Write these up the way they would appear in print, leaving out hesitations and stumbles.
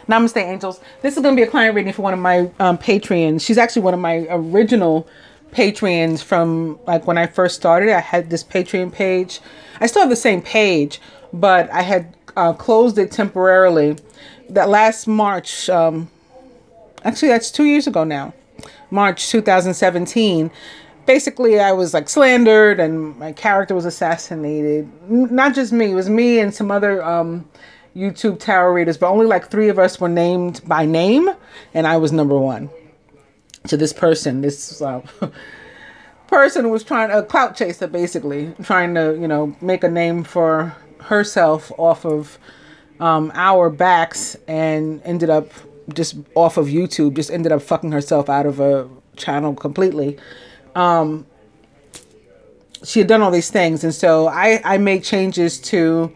Namaste, angels. This is going to be a client reading for one of my Patreons. She's actually one of my original Patreons from like when I first started. I had this Patreon page. I still have the same page, but I had closed it temporarily. That last March, actually that's 2 years ago now, March 2017. Basically, I was like slandered and my character was assassinated. Not just me, it was me and some other YouTube tarot readers, but only like 3 of us were named by name, and I was number 1. So this person, person was trying a clout chaser, basically trying to, you know, make a name for herself off of our backs, and ended up just off of YouTube, just ended up fucking herself out of a channel completely. She had done all these things, and so I made changes to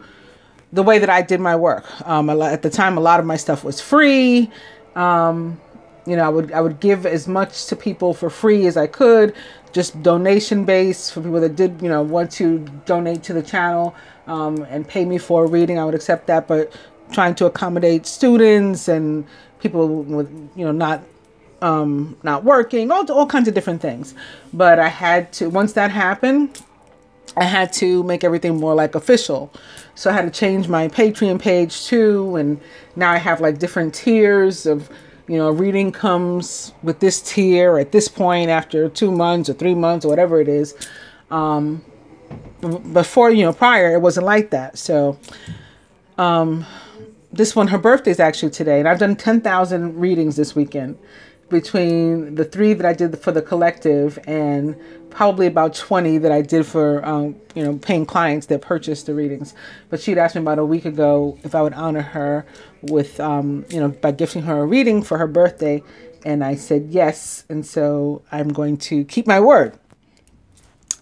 the way that I did my work. At the time, a lot of my stuff was free. You know, I would give as much to people for free as I could, just donation based for people that did, you know, want to donate to the channel and pay me for a reading. I would accept that, but trying to accommodate students and people with, you know, not working, all kinds of different things. But I had to, once that happened, I had to make everything more like official. So I had to change my Patreon page too. And now I have like different tiers of, you know, a reading comes with this tier at this point after 2 months or 3 months or whatever it is. Before, you know, prior, it wasn't like that. So, this one, her birthday is actually today, and I've done 10,000 readings this weekend between the 3 that I did for the collective and probably about 20 that I did for, you know, paying clients that purchased the readings. But she'd asked me about a week ago if I would honor her with, you know, by gifting her a reading for her birthday. And I said yes. And so I'm going to keep my word.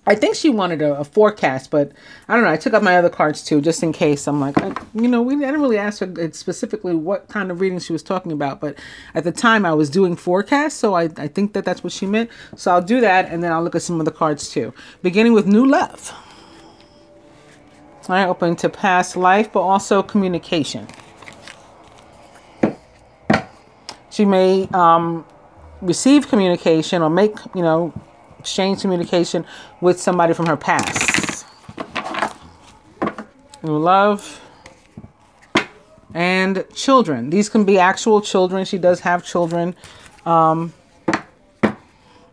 I think she wanted a forecast, but I don't know. I took up my other cards too, just in case. I'm like, you know, I didn't really ask her specifically what kind of reading she was talking about. But at the time I was doing forecasts, so I think that that's what she meant. So I'll do that, and then I'll look at some of the cards too. Beginning with new love. All right, open to past life, but also communication. She may receive communication or make, you know, exchange communication with somebody from her past. New love and children. These can be actual children. She does have children.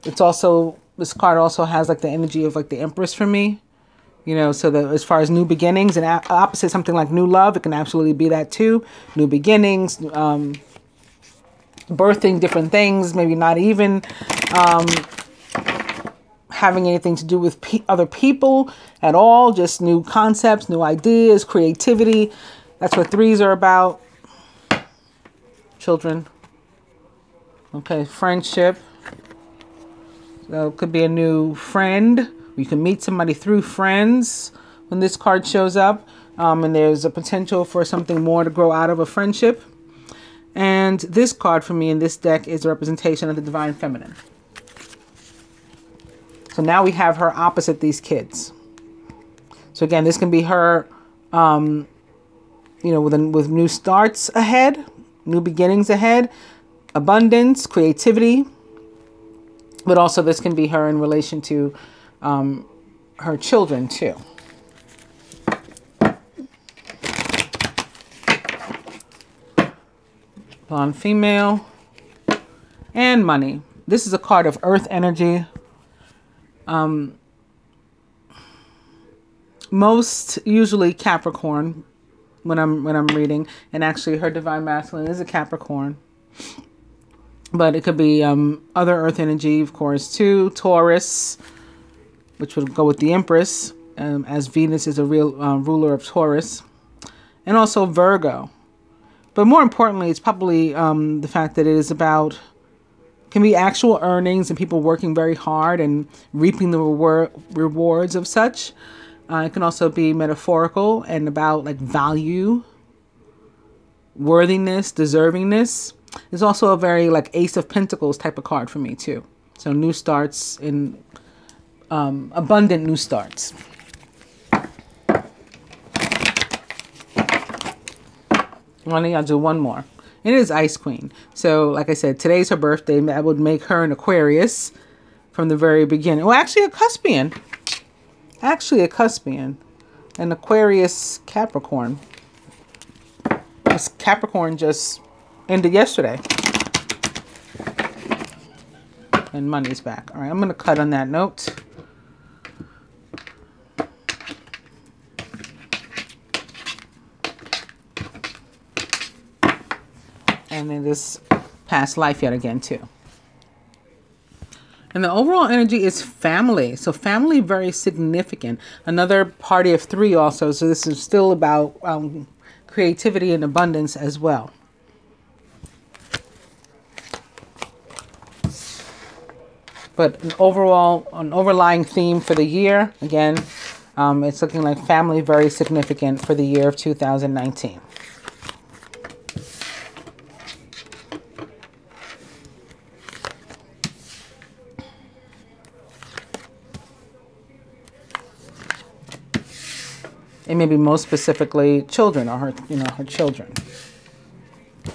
It's also, this card also has like the energy of like the Empress for me. You know, so that as far as new beginnings and opposite something like new love, it can absolutely be that too. New beginnings, birthing different things, maybe not even having anything to do with other people at all, just new concepts, new ideas, creativity. That's what 3s are about. Children. Okay, friendship. So it could be a new friend. You can meet somebody through friends when this card shows up. And there's a potential for something more to grow out of a friendship. And this card for me in this deck is a representation of the Divine Feminine. So now we have her opposite these kids. So again, this can be her, you know, with new starts ahead, new beginnings ahead, abundance, creativity. But also this can be her in relation to her children too. Blonde female and money. This is a card of earth energy. Most usually Capricorn when I'm reading, and actually her divine masculine is a Capricorn, but it could be other earth energy, of course, too. Taurus, which would go with the Empress, as Venus is a real ruler of Taurus, and also Virgo. But more importantly, it's probably the fact that it is about, can be actual earnings and people working very hard and reaping the rewards of such. It can also be metaphorical and about like value, worthiness, deservingness. It's also a very like Ace of Pentacles type of card for me too. So new starts in abundant new starts. I'll do one more. It is Ice Queen. So like I said, today's her birthday. I would make her an Aquarius from the very beginning. Well, actually a Cuspian. Actually a Cuspian. An Aquarius Capricorn. This Capricorn just ended yesterday. And money's back. All right, I'm going to cut on that note. And then this past life yet again too. And the overall energy is family. So family, very significant. Another party of 3 also. So this is still about creativity and abundance as well. But an overlying theme for the year, again, it's looking like family, very significant for the year of 2019. And maybe most specifically children, or her, her children. I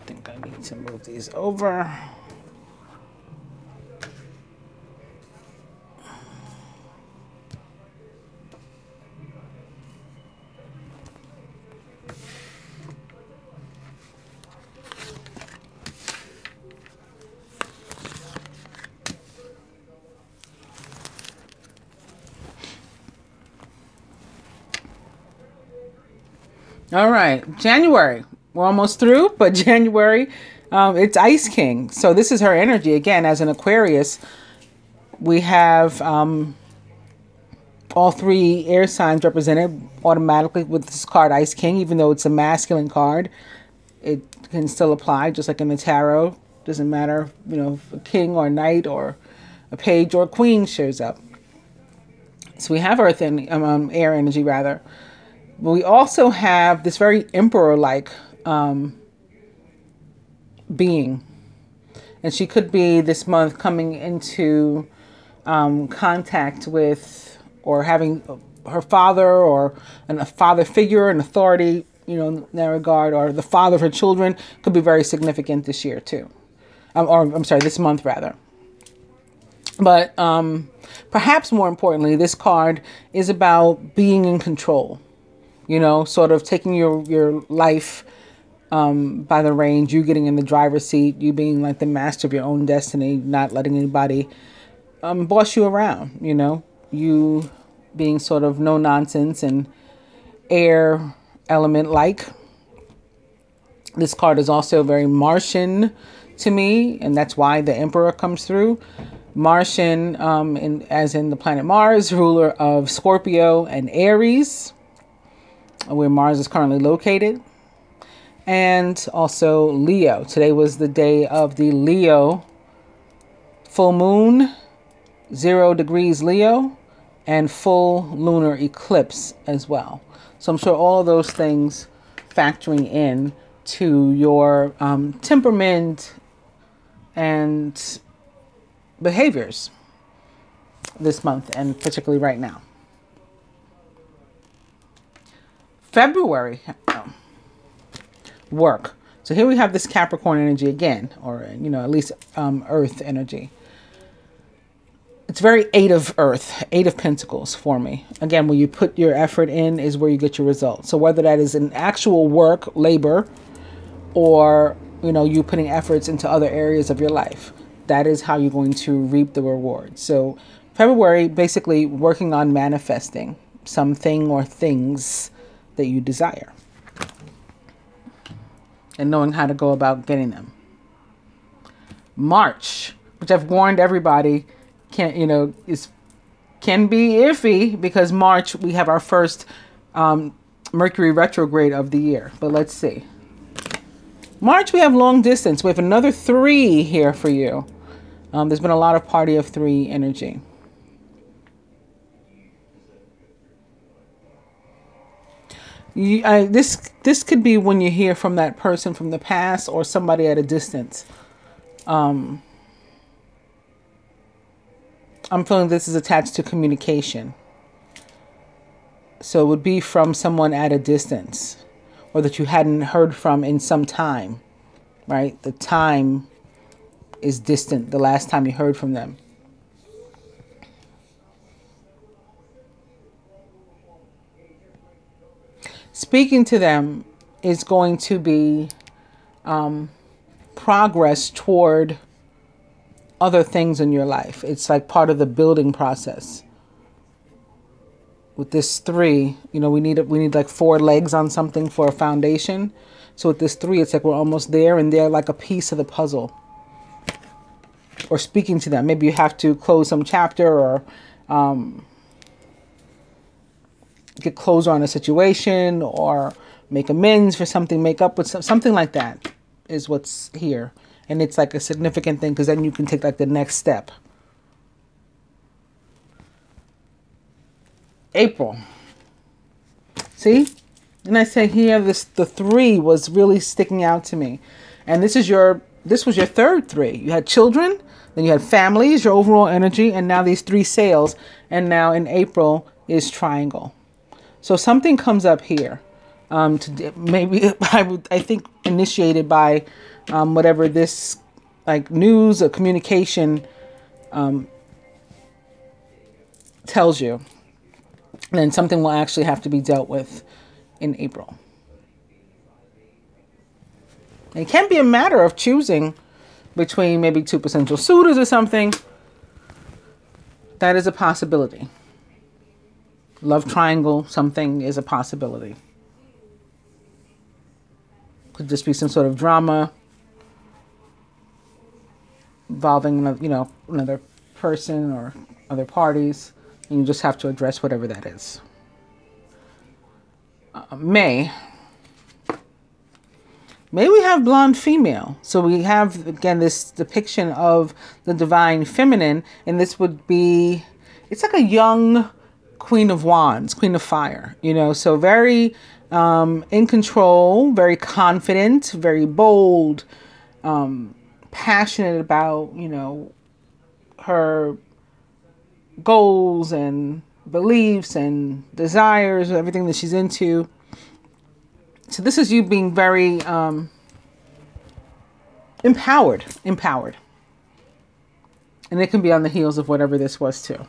think I need to move these over. All right, January. We're almost through, but January, it's Ice King. So this is her energy. Again, as an Aquarius, we have all 3 air signs represented automatically with this card, Ice King. Even though it's a masculine card, it can still apply, just like in the tarot. Doesn't matter, if a king or a knight or a page or a queen shows up. So we have earth and air energy, rather. But we also have this very emperor-like being. And she could be this month coming into contact with, or having her father, or a father figure, an authority, in that regard, or the father of her children could be very significant this year too. This month rather. But perhaps more importantly, this card is about being in control. Sort of taking your life by the reins, you getting in the driver's seat, you being like the master of your own destiny, not letting anybody boss you around, you being sort of no nonsense and air element like. This card is also very Martian to me, and that's why the Emperor comes through. Martian, as in the planet Mars, ruler of Scorpio and Aries, where Mars is currently located. And also Leo. Today was the day of the Leo full moon, 0 degrees Leo, and full lunar eclipse as well. So I'm sure all of those things factoring in to your temperament and behaviors this month, and particularly right now. February, work. So here we have this Capricorn energy again, or at least earth energy. It's very 8 of earth, 8 of pentacles for me. Again, when you put your effort in is where you get your results. So whether that is an actual work, labor, or you putting efforts into other areas of your life, that is how you're going to reap the reward. So February, basically working on manifesting something or things that you desire, and knowing how to go about getting them. March, which I've warned everybody can be iffy, because March we have our first Mercury retrograde of the year. But let's see. March, we have long distance. We have another 3 here for you. There's been a lot of party of 3 energy. This could be when you hear from that person from the past, or somebody at a distance. I'm feeling this is attached to communication. So it would be from someone at a distance, or that you hadn't heard from in some time, right? The time is distant, the last time you heard from them. Speaking to them is going to be progress toward other things in your life. It's like part of the building process. With this 3, you know, we need like 4 legs on something for a foundation. So with this 3, it's like we're almost there, and they're like a piece of the puzzle. Or speaking to them. Maybe you have to close some chapter, or get closure on a situation, or make amends for something, make up with something like that is what's here. And it's like a significant thing, because then you can take like the next step. April. See? And I say here, the 3 was really sticking out to me. And this was your 3rd 3. You had children, then you had families, your overall energy, and now these 3 sales. And now in April is triangle. So something comes up here. Maybe I think initiated by whatever this like news or communication tells you. And then something will actually have to be dealt with in April. And it can be a matter of choosing between maybe 2 potential suitors or something. That is a possibility. Love triangle, something is a possibility. Could just be some sort of drama involving, you know, another person or other parties. And you just have to address whatever that is. May we have blonde female. So we have, again, this depiction of the divine feminine. And this would be, it's like a young Queen of Wands, Queen of Fire. You know, so very in control, very confident, very bold, passionate about, you know, her goals and beliefs and desires, everything that she's into. So this is you being very empowered. And it can be on the heels of whatever this was too.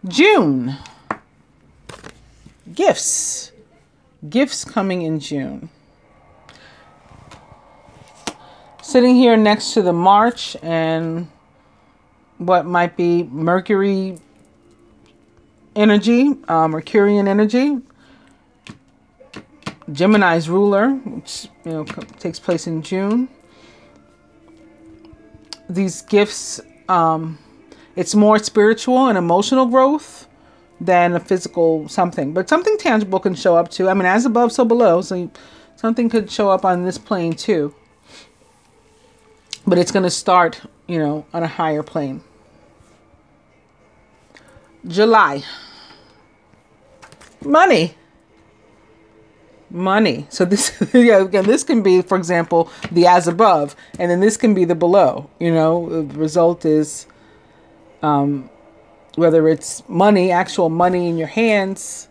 June. Gifts. Gifts coming in June. Sitting here next to the March and what might be Mercury energy, Mercurian energy. Gemini's ruler, which, you know, takes place in June. These gifts, it's more spiritual and emotional growth than a physical something. But something tangible can show up too. I mean, as above, so below. So something could show up on this plane too. But it's going to start, you know, on a higher plane. July. Money. So this, yeah, again, this can be, for example, the as above, and then this can be the below. You know, the result is, whether it's money, actual money in your hands,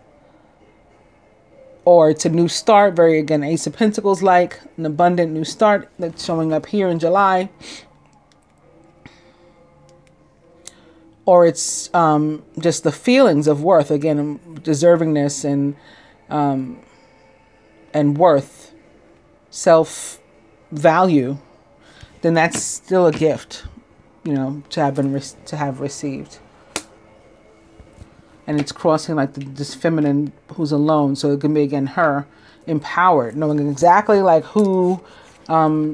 or it's a new start, very, again, Ace of Pentacles, like an abundant new start that's showing up here in July. Or it's just the feelings of worth, again, deservingness and worth, self-value, then that's still a gift, you know, to have received. And it's crossing like this feminine who's alone, so it can be, again, her empowered, knowing exactly like who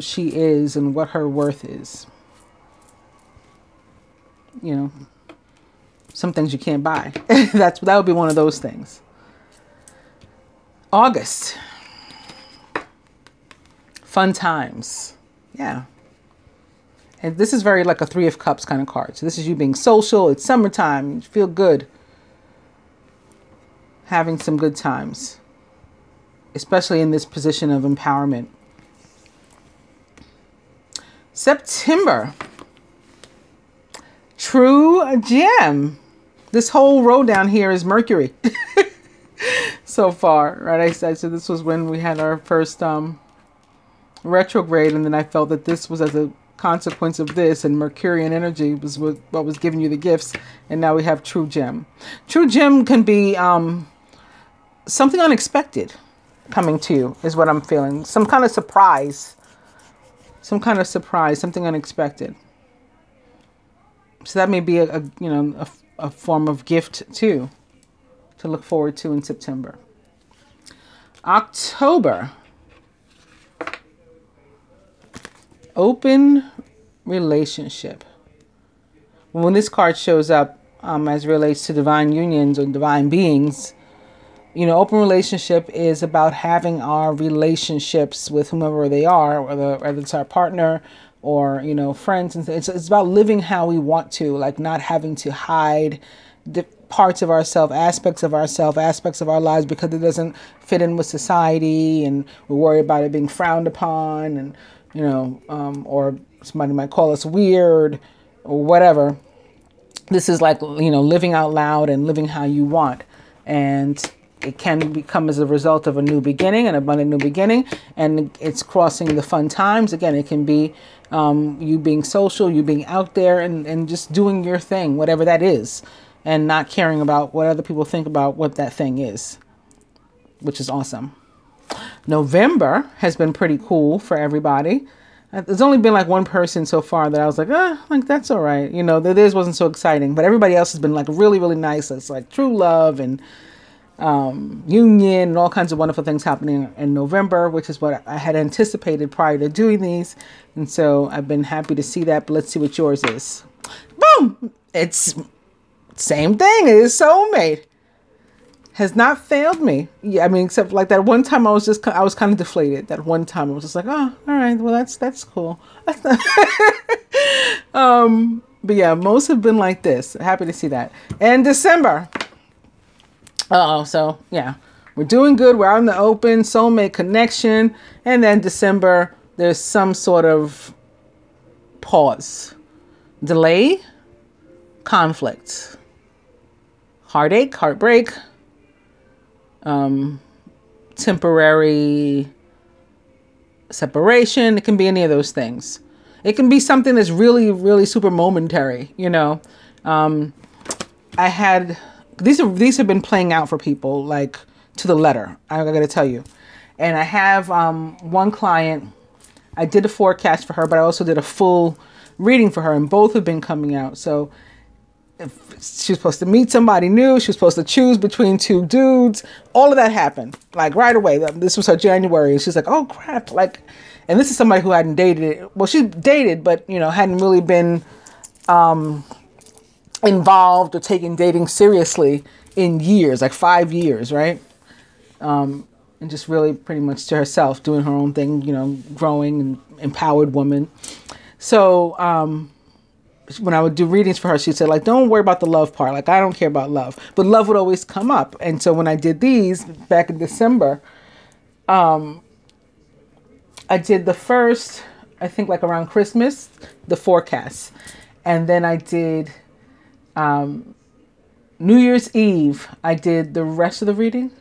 she is and what her worth is. You know, some things you can't buy. That would be one of those things. August. Fun times. Yeah. And this is very like a 3 of Cups kind of card. So this is you being social. It's summertime. You feel good. Having some good times. Especially in this position of empowerment. September. true gem. This whole row down here is Mercury so far, right? I said, so this was when we had our first retrograde, and then I felt that this was as a consequence of this, and Mercurian energy was what was giving you the gifts, and now we have true gem. True gem can be something unexpected coming to you, is what I'm feeling. Some kind of surprise, something unexpected. So that may be a form of gift too, to look forward to in September. October. Open relationship. When this card shows up as it relates to divine unions or divine beings, open relationship is about having our relationships with whomever they are, whether it's our partner or, friends. And it's about living how we want to, like not having to hide the parts of ourselves, aspects of our lives because it doesn't fit in with society, and we're worried about it being frowned upon, and or somebody might call us weird or whatever. This is like, living out loud and living how you want. And it can become as a result of a new beginning, an abundant new beginning. And it's crossing the fun times. Again, it can be you being social, you being out there and just doing your thing, whatever that is, and not caring about what other people think about what that thing is, which is awesome. November has been pretty cool for everybody. There's only been like one person so far that I was like, that's all right. Theirs wasn't so exciting, but everybody else has been like really, really nice. It's like true love and union and all kinds of wonderful things happening in November, which is what I had anticipated prior to doing these. And so I've been happy to see that, but let's see what yours is. Boom! It's same thing. It is soulmate. Has not failed me. Yeah, I mean, except like that one time I was kind of deflated. That one time I was just like, oh, all right, well, that's cool. But yeah, most have been like this. Happy to see that. And December. So yeah, we're doing good. We're out in the open, soulmate connection. And then December, there's some sort of pause, delay, conflict, heartache, heartbreak, temporary separation. It can be any of those things. It can be something that's really, really super momentary. I had these have been playing out for people like to the letter. I got to tell you, and I have one client. I did a forecast for her, but I also did a full reading for her, and both have been coming out. So if she was supposed to meet somebody new. She was supposed to choose between two dudes. All of that happened like right away. This was her January, and she's like, "Oh crap!" Like, and this is somebody who hadn't dated. Well, she dated, but hadn't really been involved or taken dating seriously in years, like 5 years, right? And just really pretty much to herself, doing her own thing, growing and empowered woman. So when I would do readings for her, she said, like, don't worry about the love part. Like, I don't care about love. But love would always come up. And so when I did these back in December, I did the first, I think like around Christmas, the forecast. And then I did New Year's Eve. I did the rest of the reading.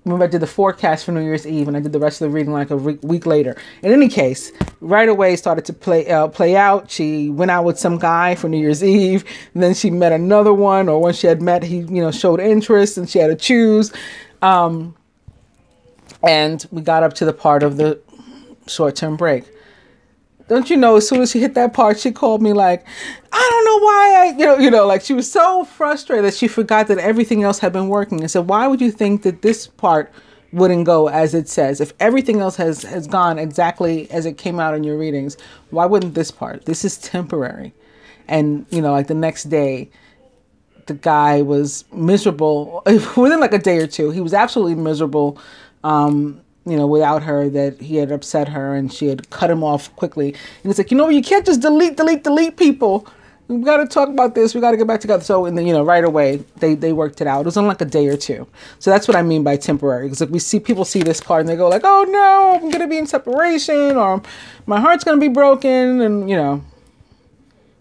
Remember, I did the forecast for New Year's Eve, and I did the rest of the reading like a week later. In any case, right away started to play out. She went out with some guy for New Year's Eve, and then she met another one, or when she had met, he showed interest, and she had to choose. And we got up to the part of the short-term break. Don't you know, as soon as she hit that part, she called me like, I don't know why like she was so frustrated that she forgot that everything else had been working. I said, why would you think that this part wouldn't go as it says? If everything else has gone exactly as it came out in your readings, why wouldn't this part? This is temporary. And, like the next day, the guy was miserable. Within like a day or two, he was absolutely miserable. Without her, that he had upset her and she had cut him off quickly. And it's like, you can't just delete people. We got to talk about this. We got to get back together. So, and then, right away, they worked it out. It was on like a day or two. So that's what I mean by temporary. Because like people see this card and they go like, oh no, I'm going to be in separation, or my heart's going to be broken. And,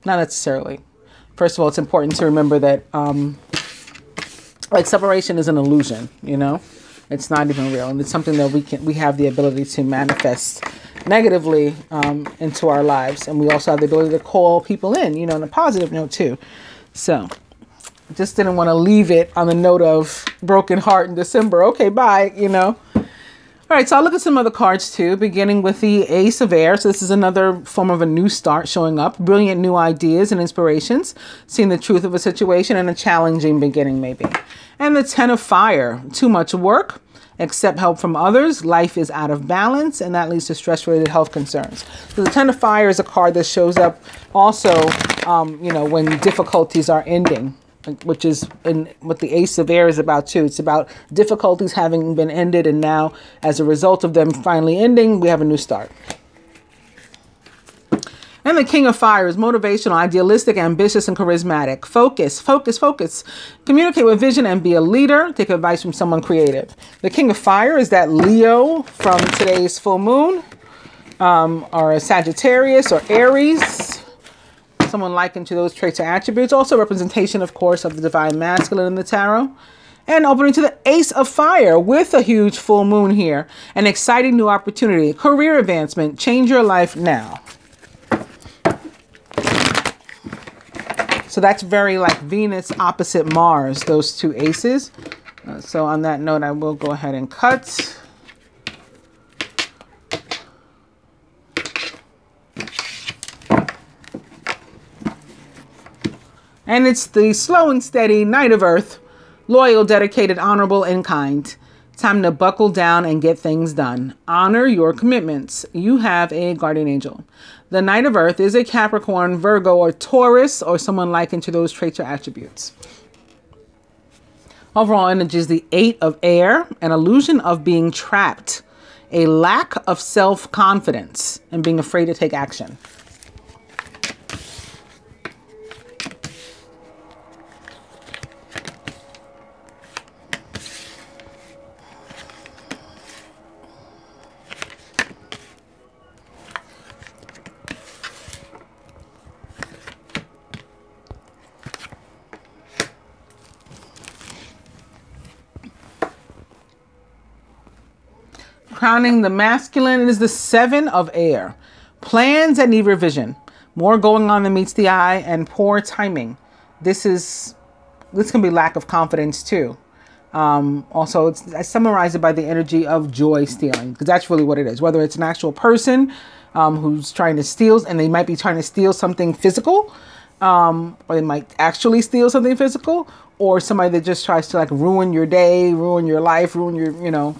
not necessarily. First of all, it's important to remember that like separation is an illusion, you know, it's not even real. And it's something that we have the ability to manifest negatively into our lives. And we also have the ability to call people in, you know, on a positive note too. So just didn't want to leave it on the note of broken heart in December. Okay, bye, you know. All right, so I'll look at some other cards too, beginning with the Ace of Air. So this is another form of a new start showing up. Brilliant new ideas and inspirations, seeing the truth of a situation and a challenging beginning maybe. And the Ten of Fire, too much work, accept help from others. Life is out of balance, and that leads to stress-related health concerns. So the Ten of Fire is a card that shows up also, you know, when difficulties are ending, which is what the Ace of Air is about too. It's about difficulties having been ended, and now as a result of them finally ending, we have a new start. And the King of Fire is motivational, idealistic, ambitious, and charismatic. Focus, focus, focus. Communicate with vision and be a leader. Take advice from someone creative. The King of Fire is that Leo from today's full moon, or a Sagittarius or Aries. Someone likened to those traits or attributes. Also representation, of course, of the divine masculine in the tarot. And opening to the Ace of Fire with a huge full moon here. An exciting new opportunity. Career advancement. Change your life now. So that's very like Venus opposite Mars, those two aces. So on that note, I will go ahead and cut. And it's the slow and steady Knight of Earth, loyal, dedicated, honorable, and kind. Time to buckle down and get things done. Honor your commitments. You have a guardian angel. The Knight of Earth is a Capricorn, Virgo, or Taurus, or someone likened to those traits or attributes. Overall energy is the Eight of Air, an illusion of being trapped, a lack of self-confidence, and being afraid to take action. Crowning the masculine, it is the Seven of Air. Plans that need revision. More going on than meets the eye and poor timing. This can be lack of confidence too. Also, I summarize it by the energy of joy stealing, because that's really what it is. Whether it's an actual person who's trying to steal, and they might be trying to steal something physical, or they might actually steal something physical, or somebody that just tries to like ruin your day, ruin your life, ruin your, you know,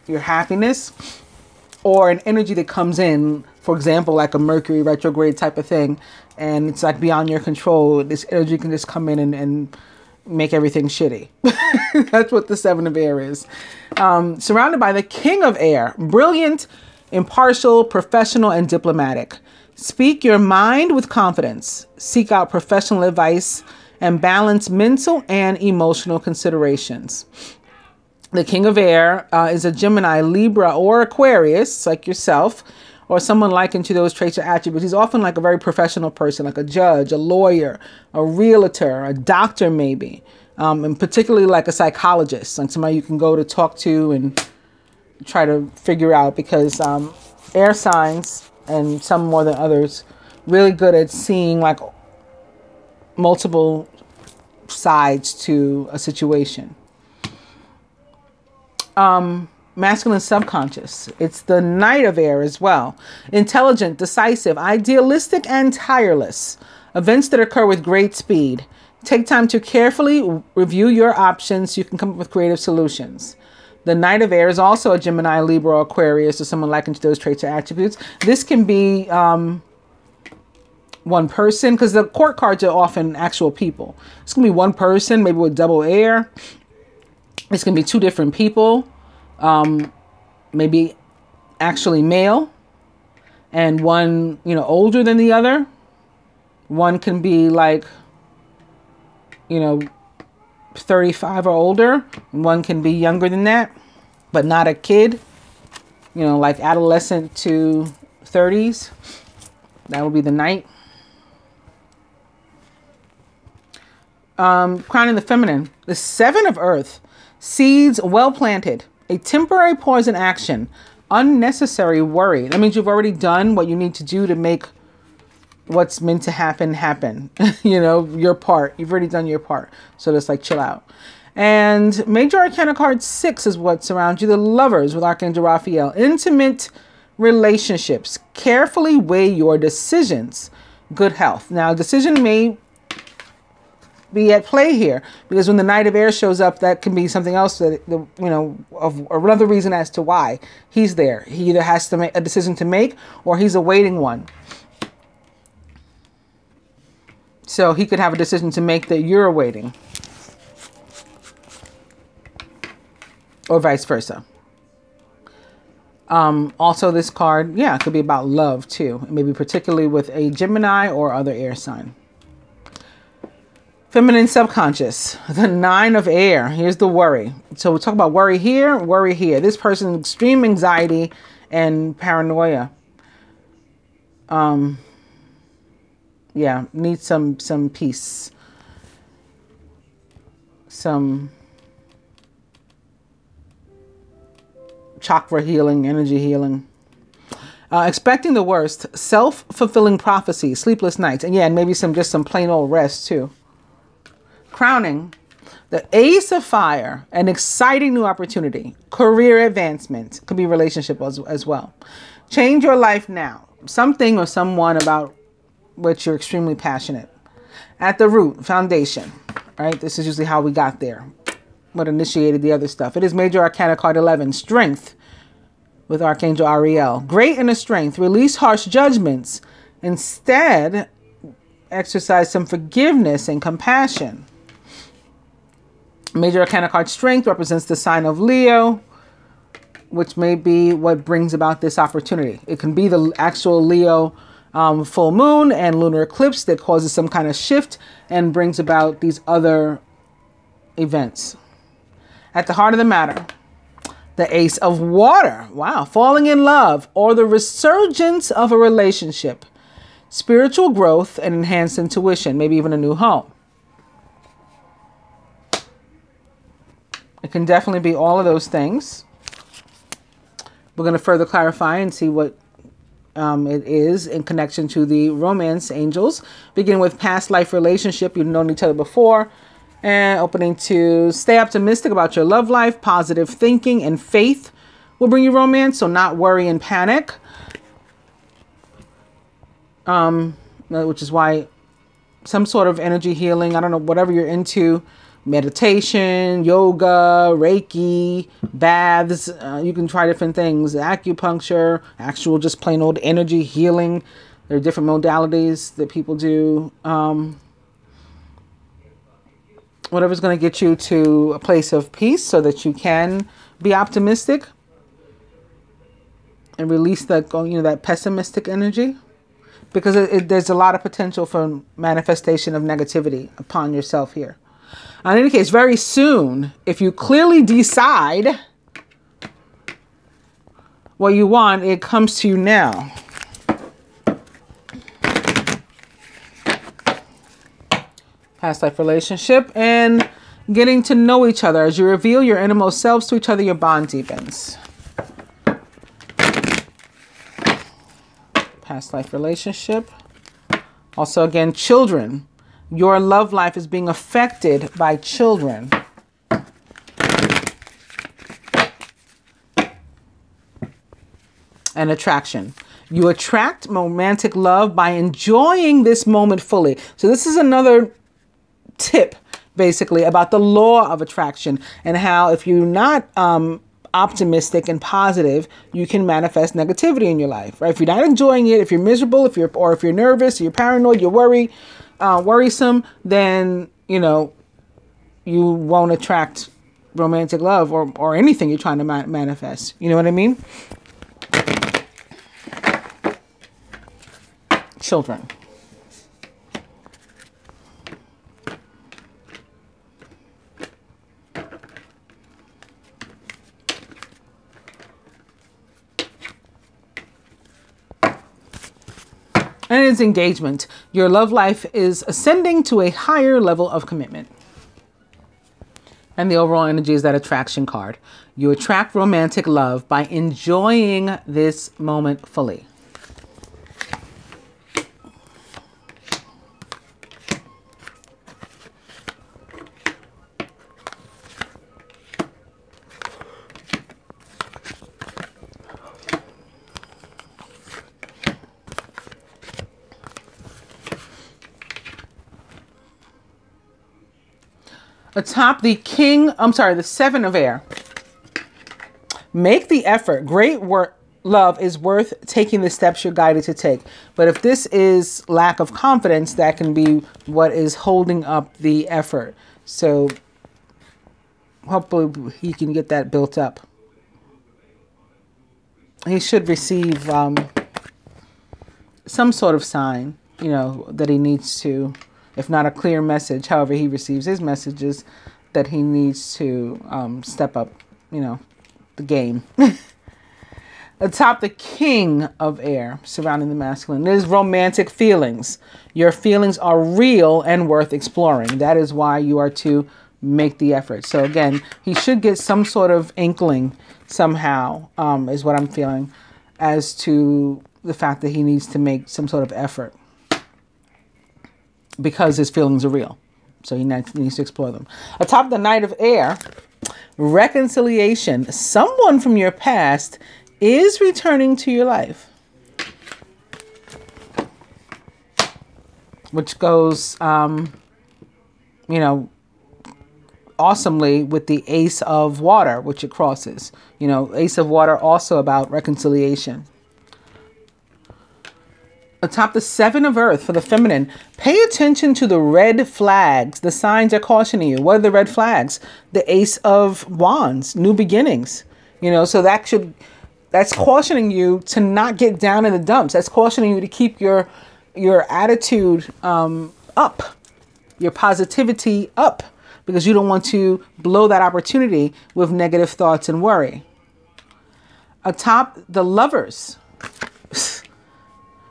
your happiness, or an energy that comes in, for example, like a Mercury retrograde type of thing, and it's like beyond your control. This energy can just come in and make everything shitty. That's what the Seven of Air is. Surrounded by the King of Air, brilliant, impartial, professional, and diplomatic. Speak your mind with confidence. Seek out professional advice and balance mental and emotional considerations. The King of Air is a Gemini, Libra, or Aquarius, like yourself, or someone likened to those traits or attributes. He's often like a very professional person, like a judge, a lawyer, a realtor, a doctor maybe, and particularly like a psychologist, like somebody you can go to talk to and try to figure out, because air signs, and some more than others, really good at seeing like multiple sides to a situation. Masculine subconscious. It's the Knight of Air as well. Intelligent, decisive, idealistic, and tireless. Events that occur with great speed. Take time to carefully review your options so you can come up with creative solutions. The Knight of Air is also a Gemini, Libra, or Aquarius, or someone likened to those traits or attributes. This can be one person, because the court cards are often actual people. It's going to be one person, maybe with double air. It's going to be two different people, maybe actually male, and one, you know, older than the other. One can be like, you know, 35 or older. One can be younger than that, but not a kid, you know, like adolescent to 30s. That would be the Knight. Crowning the feminine, the 7 of earth, seeds well planted, a temporary pause in action, unnecessary worry. That means you've already done what you need to do to make what's meant to happen happen. You know, your part. You've already done your part. So just like chill out. And Major Arcana card 6 is what surrounds you. The Lovers with Archangel Raphael. Intimate relationships. Carefully weigh your decisions. Good health. Now, decision may be at play here, because when the Knight of Air shows up, that can be something else that, you know, of another reason as to why he's there. He either has to make a decision to make, or he's awaiting one. So he could have a decision to make that you're awaiting, or vice versa. Also, this card, yeah, could be about love too, maybe particularly with a Gemini or other air sign. Feminine subconscious, the 9 of air. Here's the worry. So we'll talk about worry here, worry here. This person, extreme anxiety and paranoia. Yeah, needs some peace. Some chakra healing, energy healing. Expecting the worst, self-fulfilling prophecy, sleepless nights. And yeah, and maybe just some plain old rest too. Crowning, the Ace of Fire, an exciting new opportunity, career advancement, could be relationship as well. Change your life now. Something or someone about which you're extremely passionate. At the root, foundation, right? This is usually how we got there. What initiated the other stuff. It is Major Arcana card 11, strength with Archangel Ariel. Great inner strength. Release harsh judgments. Instead, exercise some forgiveness and compassion. Major Arcana card strength represents the sign of Leo, which may be what brings about this opportunity. It can be the actual Leo full moon and lunar eclipse that causes some kind of shift and brings about these other events. At the heart of the matter, the Ace of Water. Wow. Falling in love or the resurgence of a relationship. Spiritual growth and enhanced intuition, maybe even a new home. It can definitely be all of those things. We're going to further clarify and see what it is in connection to the romance angels. Begin with past life relationship. You've known each other before. And opening to stay optimistic about your love life. Positive thinking and faith will bring you romance. So not worry and panic. Which is why some sort of energy healing, I don't know, whatever you're into, meditation, yoga, Reiki, baths, you can try different things, acupuncture, actual just plain old energy healing. There are different modalities that people do. Whatever's going to get you to a place of peace so that you can be optimistic and release that, you know, that pessimistic energy. Because there's a lot of potential for manifestation of negativity upon yourself here. In any case, very soon, if you clearly decide what you want, it comes to you now. Past life relationship and getting to know each other. As you reveal your innermost selves to each other, your bond deepens. Past life relationship. Also, again, children. Your love life is being affected by children. And attraction. You attract romantic love by enjoying this moment fully. So this is another tip, basically, about the law of attraction and how if you're not optimistic and positive, you can manifest negativity in your life, right? If you're not enjoying it, if you're miserable, if you're nervous, you're paranoid, you're worrisome, then, you know, you won't attract romantic love or anything you're trying to manifest. You know what I mean? Children. And it's engagement. Your love life is ascending to a higher level of commitment. And the overall energy is that attraction card. You attract romantic love by enjoying this moment fully. Atop the the Seven of Air. Make the effort. Great love is worth taking the steps you're guided to take. But if this is lack of confidence, that can be what is holding up the effort. So hopefully he can get that built up. He should receive some sort of sign, you know, that he needs to, if not a clear message, however he receives his messages, that he needs to step up, you know, the game. Atop the King of Air, surrounding the masculine, there's romantic feelings. Your feelings are real and worth exploring. That is why you are to make the effort. So again, he should get some sort of inkling somehow, is what I'm feeling, as to the fact that he needs to make some sort of effort, because his feelings are real. So he needs to explore them. Atop the Knight of Air, reconciliation. Someone from your past is returning to your life. Which goes, you know, awesomely with the Ace of Water, which it crosses. You know, Ace of Water also about reconciliation. Atop the Seven of Earth for the feminine, pay attention to the red flags. The signs are cautioning you. What are the red flags? The Ace of Wands, new beginnings. You know, so that's cautioning you to not get down in the dumps. That's cautioning you to keep your attitude up, your positivity up, because you don't want to blow that opportunity with negative thoughts and worry. Atop the Lovers,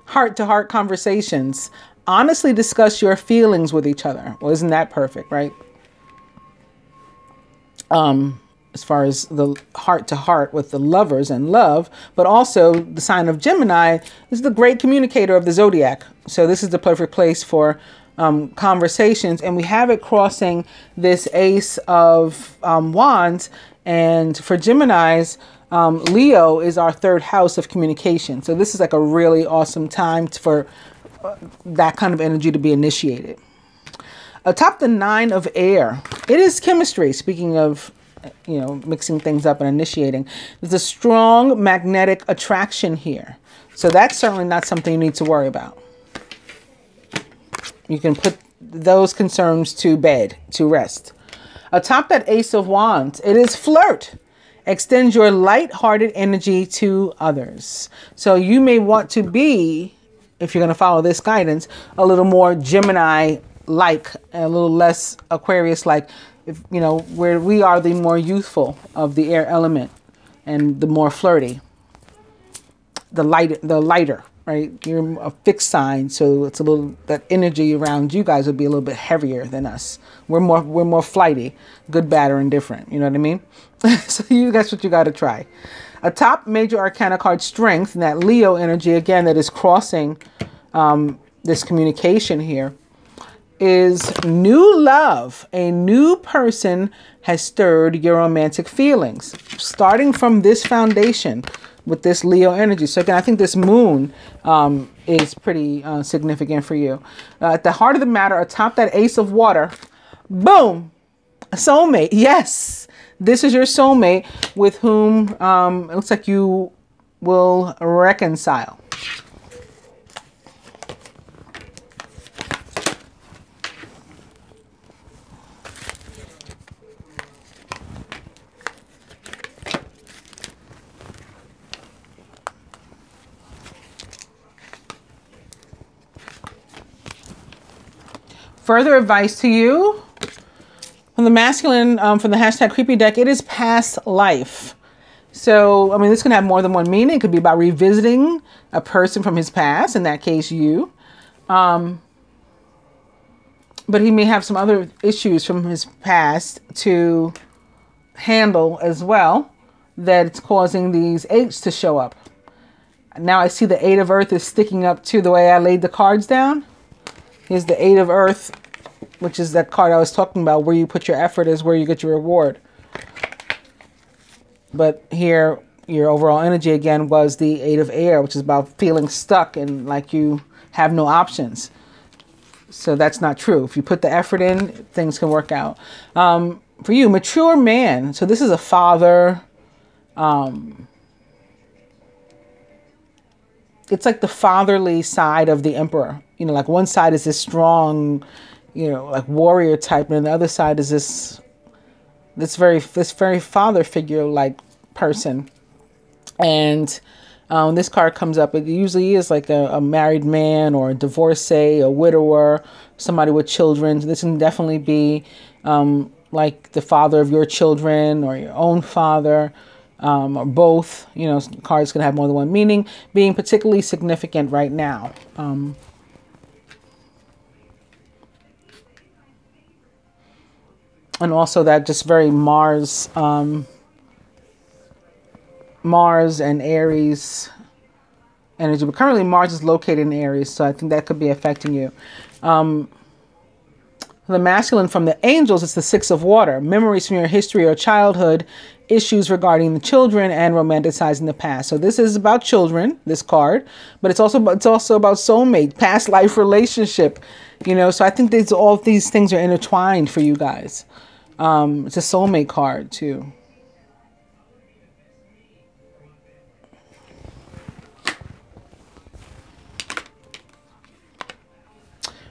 heart-to-heart conversations. Honestly discuss your feelings with each other. Well, isn't that perfect, right? As far as the heart-to-heart with the lovers and love, but also the sign of Gemini is the great communicator of the zodiac. So this is the perfect place for conversations. And we have it crossing this Ace of Wands. And for Geminis, Leo is our third house of communication. So this is like a really awesome time for that kind of energy to be initiated. Atop the Nine of Air, it is chemistry. Speaking of, you know, mixing things up and initiating, there's a strong magnetic attraction here. So that's certainly not something you need to worry about. You can put those concerns to bed, to rest. Atop that Ace of Wands, it is flirt. Extend your light-hearted energy to others. So you may want to be, if you're going to follow this guidance, a little more Gemini-like, a little less Aquarius-like. If, you know, where we are the more youthful of the air element and the more flirty, the lighter, right? You're a fixed sign, so it's a little, that energy around you guys would be a little bit heavier than us. We're more flighty, good, bad, or indifferent. You know what I mean? So that's what you got to try. Atop Major Arcana card Strength, and that Leo energy again that is crossing this communication here, is new love. A new person has stirred your romantic feelings, starting from this foundation with this Leo energy. So again, I think this moon is pretty significant for you. At the heart of the matter, atop that Ace of Water, boom, a soulmate. Yes, this is your soulmate with whom it looks like you will reconcile. Further advice to you from the masculine, from the hashtag creepy deck, it is past life. So, I mean, this can have more than one meaning. It could be about revisiting a person from his past, in that case, you. But he may have some other issues from his past to handle as well, that it's causing these aches to show up. Now I see the Eight of Earth is sticking up to the way I laid the cards down. Here's the Eight of Earth, which is that card I was talking about, where you put your effort is where you get your reward. But here, your overall energy again was the Eight of Air, which is about feeling stuck and like you have no options. So that's not true. If you put the effort in, things can work out. For you, mature man. So this is a father. It's like the fatherly side of the emperor. You know, like one side is this strong, you know, like warrior type, and the other side is this very father figure like person. And when this card comes up, it usually is like a married man or a divorcee, a widower, somebody with children. This can definitely be like the father of your children or your own father, or both. You know, cards can have more than one meaning, being particularly significant right now. And also that just very Mars and Aries energy. But currently Mars is located in Aries, so I think that could be affecting you. The masculine from the angels, it's the Six of Water. Memories from your history or childhood, issues regarding the children, and romanticizing the past. So this is about children, this card, but it's also about soulmate, past life relationship. You know, so I think all these things are intertwined for you guys. It's a soulmate card too.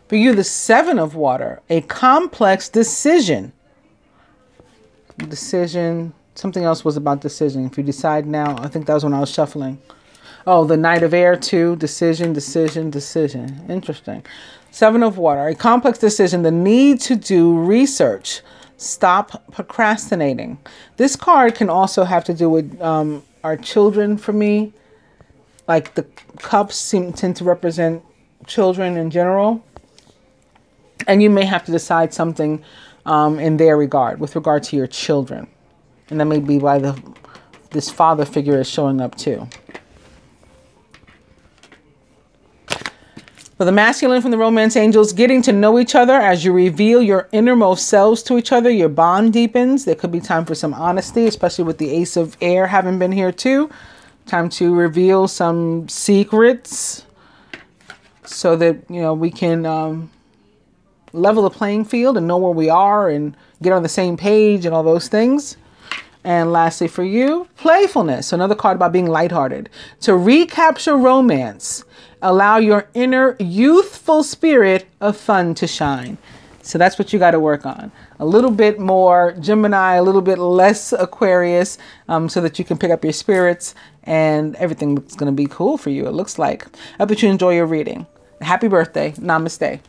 For you, the Seven of Water, a complex decision. Decision. Something else was about decision. If you decide now, I think that was when I was shuffling. Oh, the Knight of Air too. Decision, decision, decision. Interesting. Seven of Water, a complex decision. The need to do research. Stop procrastinating. This card can also have to do with our children for me. Like the cups tend to represent children in general. And you may have to decide something in their regard, with regard to your children. And that may be why this father figure is showing up too. For the masculine from the romance angels, getting to know each other as you reveal your innermost selves to each other, your bond deepens. There could be time for some honesty, especially with the Ace of Air having been here too. Time to reveal some secrets so that, you know, we can level the playing field and know where we are and get on the same page and all those things. And lastly for you, playfulness. So another card about being lighthearted. To recapture romance, allow your inner youthful spirit of fun to shine. So that's what you got to work on. A little bit more Gemini, a little bit less Aquarius, so that you can pick up your spirits and everything's going to be cool for you, it looks like. I hope that you enjoy your reading. Happy birthday. Namaste.